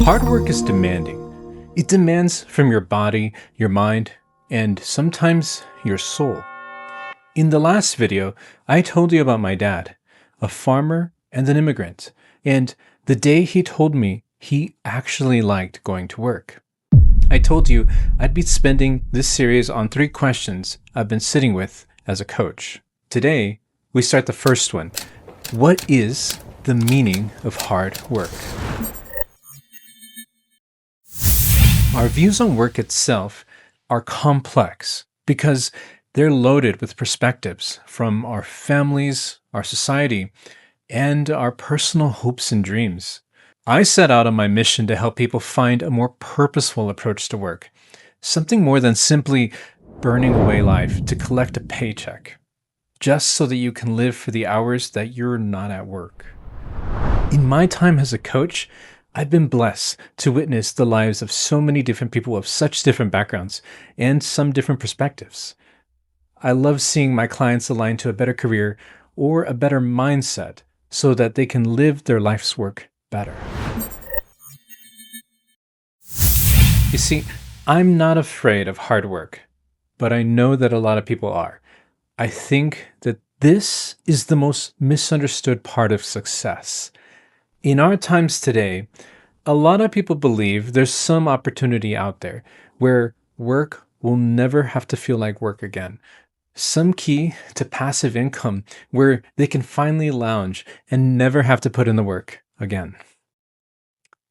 Hard work is demanding. It demands from your body, your mind, and sometimes your soul. In the last video, I told you about my dad, a farmer and an immigrant, and the day he told me he actually liked going to work. I told you I'd be spending this series on 3 questions I've been sitting with as a coach. Today, we start the first one. What is the meaning of hard work? Our views on work itself are complex because they're loaded with perspectives from our families, our society, and our personal hopes and dreams. I set out on my mission to help people find a more purposeful approach to work, something more than simply burning away life to collect a paycheck, just so that you can live for the hours that you're not at work. In my time as a coach, I've been blessed to witness the lives of so many different people of such different backgrounds and some different perspectives. I love seeing my clients align to a better career or a better mindset so that they can live their life's work better. You see, I'm not afraid of hard work, but I know that a lot of people are. I think that this is the most misunderstood part of success. In our times today, a lot of people believe there's some opportunity out there where work will never have to feel like work again. Some key to passive income where they can finally lounge and never have to put in the work again.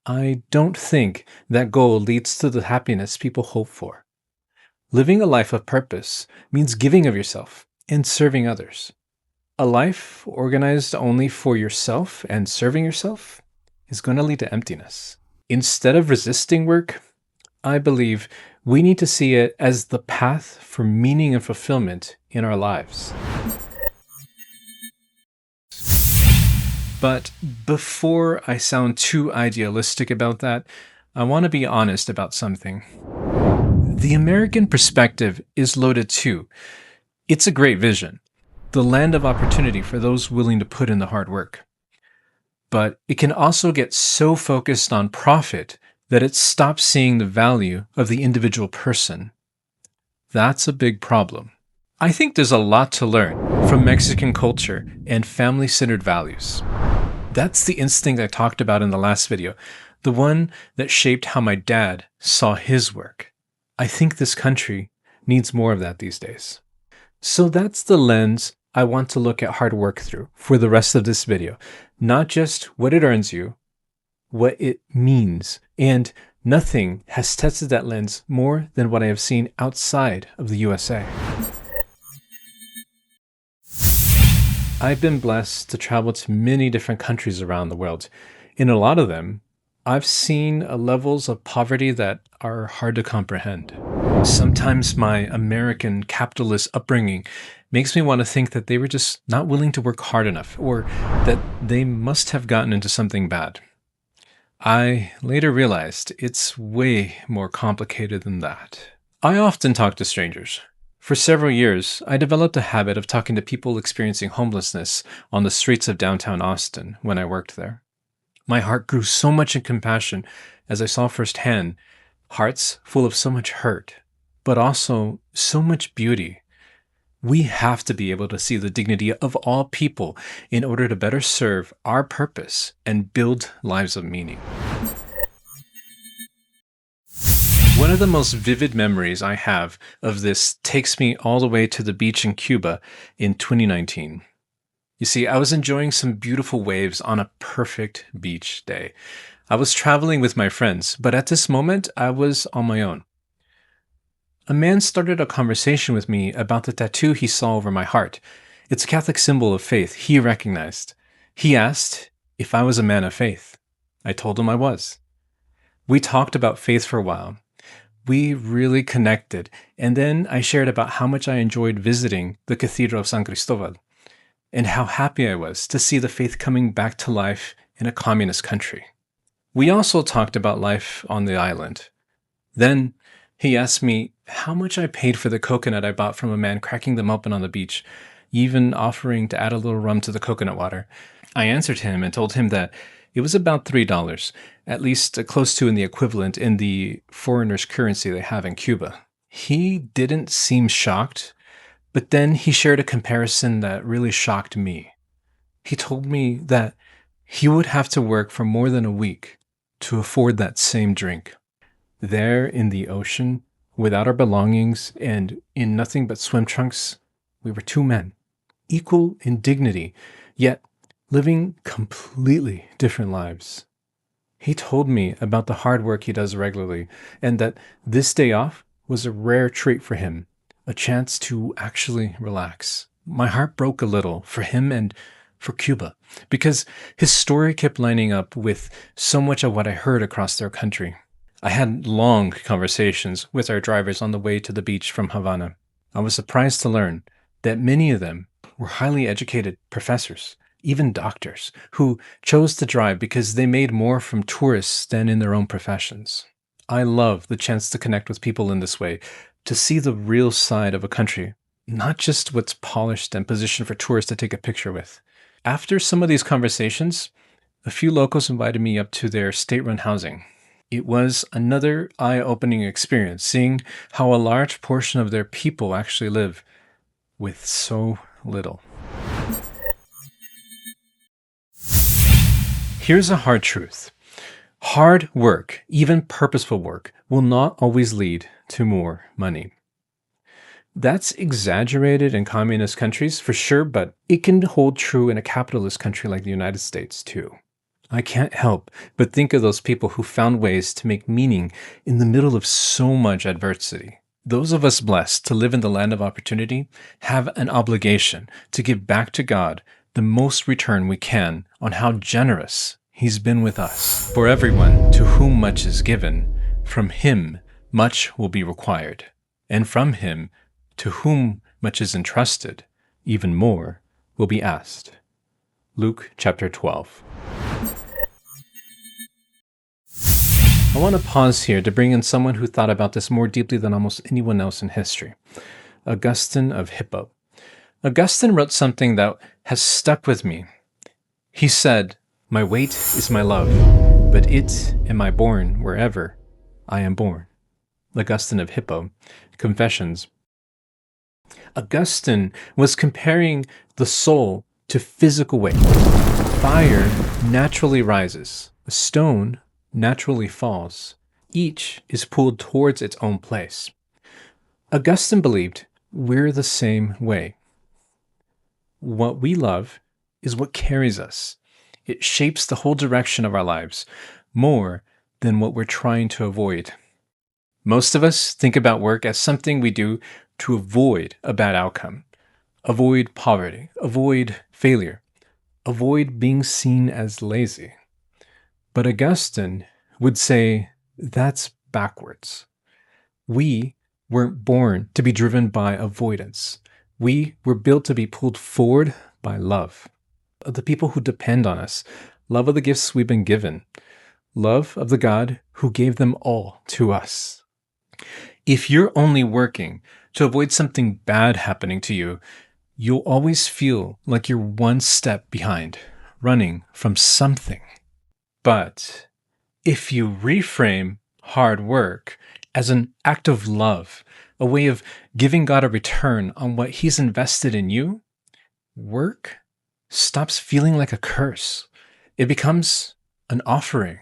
I don't think that goal leads to the happiness people hope for. Living a life of purpose means giving of yourself and serving others. A life organized only for yourself and serving yourself is going to lead to emptiness. Instead of resisting work, I believe we need to see it as the path for meaning and fulfillment in our lives. But before I sound too idealistic about that, I want to be honest about something. The American perspective is loaded too. It's a great vision, the land of opportunity for those willing to put in the hard work. But it can also get so focused on profit that it stops seeing the value of the individual person. That's a big problem. I think there's a lot to learn from Mexican culture and family-centered values. That's the instinct I talked about in the last video, the one that shaped how my dad saw his work. I think this country needs more of that these days. So that's the lens I want to look at hard work through for the rest of this video. Not just what it earns you, what it means. And nothing has tested that lens more than what I have seen outside of the USA. I've been blessed to travel to many different countries around the world. In a lot of them, I've seen levels of poverty that are hard to comprehend. Sometimes my American capitalist upbringing makes me want to think that they were just not willing to work hard enough, or that they must have gotten into something bad. I later realized it's way more complicated than that. I often talk to strangers. For several years, I developed a habit of talking to people experiencing homelessness on the streets of downtown Austin when I worked there. My heart grew so much in compassion as I saw firsthand hearts full of so much hurt, but also so much beauty. We have to be able to see the dignity of all people in order to better serve our purpose and build lives of meaning. One of the most vivid memories I have of this takes me all the way to the beach in Cuba in 2019. You see, I was enjoying some beautiful waves on a perfect beach day. I was traveling with my friends, but at this moment, I was on my own. A man started a conversation with me about the tattoo he saw over my heart. It's a Catholic symbol of faith he recognized. He asked if I was a man of faith. I told him I was. We talked about faith for a while. We really connected, and then I shared about how much I enjoyed visiting the Cathedral of San Cristobal, and how happy I was to see the faith coming back to life in a communist country. We also talked about life on the island. Then he asked me how much I paid for the coconut I bought from a man cracking them open on the beach, even offering to add a little rum to the coconut water. I answered him and told him that It was about $3, at least close to in the equivalent in the foreigner's currency they have in Cuba. He didn't seem shocked, but then he shared a comparison that really shocked me. He told me that he would have to work for more than a week to afford that same drink. There in the ocean, without our belongings and in nothing but swim trunks, we were two men, equal in dignity, yet living completely different lives. He told me about the hard work he does regularly and that this day off was a rare treat for him, a chance to actually relax. My heart broke a little for him and for Cuba because his story kept lining up with so much of what I heard across their country. I had long conversations with our drivers on the way to the beach from Havana. I was surprised to learn that many of them were highly educated professors, even doctors, who chose to drive because they made more from tourists than in their own professions. I love the chance to connect with people in this way, to see the real side of a country, not just what's polished and positioned for tourists to take a picture with. After some of these conversations, a few locals invited me up to their state-run housing. It was another eye-opening experience, seeing how a large portion of their people actually live with so little. Here's a hard truth. Hard work, even purposeful work, will not always lead to more money. That's exaggerated in communist countries for sure, but it can hold true in a capitalist country like the United States too. I can't help but think of those people who found ways to make meaning in the middle of so much adversity. Those of us blessed to live in the land of opportunity have an obligation to give back to God the most return we can on how generous He's been with us. For everyone to whom much is given, from him much will be required, and from him to whom much is entrusted, even more will be asked. Luke chapter 12. I want to pause here to bring in someone who thought about this more deeply than almost anyone else in history, Augustine of Hippo. Augustine wrote something that has stuck with me. He said, "My weight is my love, but it am I born wherever I am born." Augustine of Hippo, Confessions. Augustine was comparing the soul to physical weight. Fire naturally rises. A stone naturally falls. Each is pulled towards its own place. Augustine believed we're the same way. What we love is what carries us. It shapes the whole direction of our lives, more than what we're trying to avoid. Most of us think about work as something we do to avoid a bad outcome, avoid poverty, avoid failure, avoid being seen as lazy. But Augustine would say that's backwards. We weren't born to be driven by avoidance. We were built to be pulled forward by love. Of the people who depend on us, love of the gifts we've been given, love of the God who gave them all to us. If you're only working to avoid something bad happening to you, you'll always feel like you're one step behind, running from something. But if you reframe hard work as an act of love, a way of giving God a return on what He's invested in you, work stops feeling like a curse. It becomes an offering.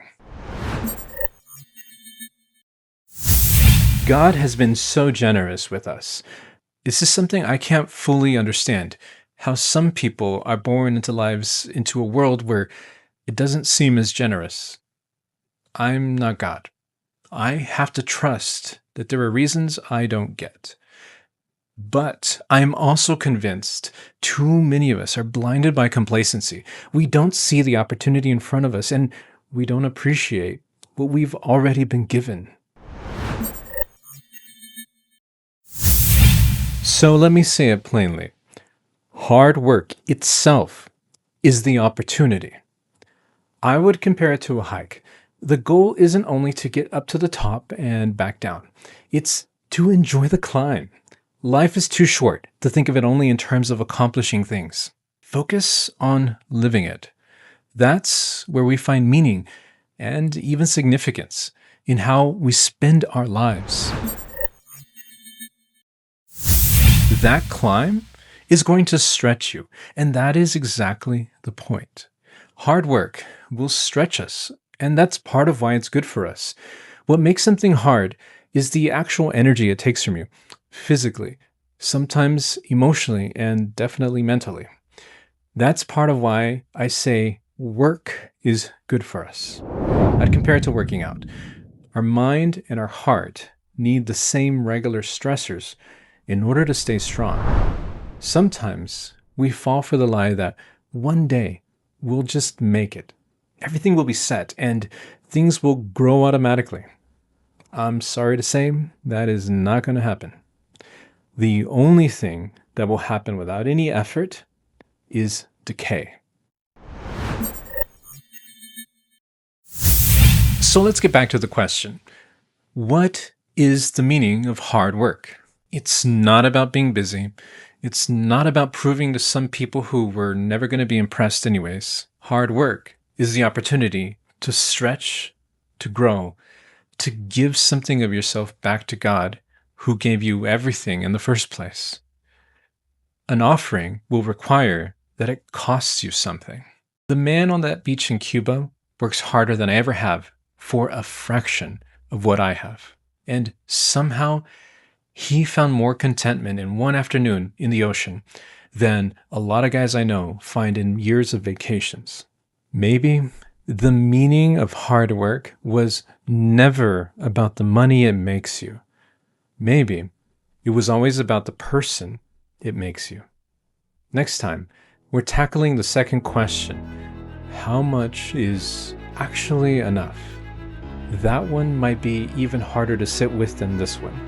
God has been so generous with us. This is something I can't fully understand, how some people are born into lives, into a world where it doesn't seem as generous. I'm not God. I have to trust that there are reasons I don't get. But I'm also convinced too many of us are blinded by complacency. We don't see the opportunity in front of us, and we don't appreciate what we've already been given. So let me say it plainly. Hard work itself is the opportunity. I would compare it to a hike. The goal isn't only to get up to the top and back down. It's to enjoy the climb. Life is too short to think of it only in terms of accomplishing things. Focus on living it. That's where we find meaning and even significance in how we spend our lives. That climb is going to stretch you, and that is exactly the point. Hard work will stretch us, and that's part of why it's good for us. What makes something hard is the actual energy it takes from you, physically, sometimes emotionally, and definitely mentally. That's part of why I say work is good for us. I'd compare it to working out. Our mind and our heart need the same regular stressors in order to stay strong. Sometimes we fall for the lie that one day we'll just make it. Everything will be set and things will grow automatically. I'm sorry to say, that is not going to happen. The only thing that will happen without any effort is decay. So let's get back to the question. What is the meaning of hard work? It's not about being busy. It's not about proving to some people who were never going to be impressed anyways. Hard work is the opportunity to stretch, to grow, to give something of yourself back to God, who gave you everything in the first place. An offering will require that it costs you something. The man on that beach in Cuba works harder than I ever have for a fraction of what I have. And somehow he found more contentment in one afternoon in the ocean than a lot of guys I know find in years of vacations. Maybe the meaning of hard work was never about the money it makes you. Maybe it was always about the person it makes you. Next time, we're tackling the second question. How much is actually enough? That one might be even harder to sit with than this one.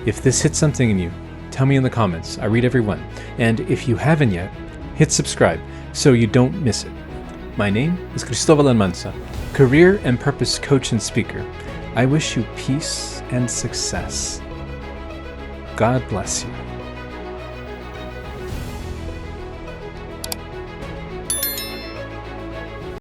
If this hits something in you, tell me in the comments. I read every one. And if you haven't yet, hit subscribe so you don't miss it. My name is Cristobal Almanza, career and purpose coach and speaker. I wish you peace and success. God bless you.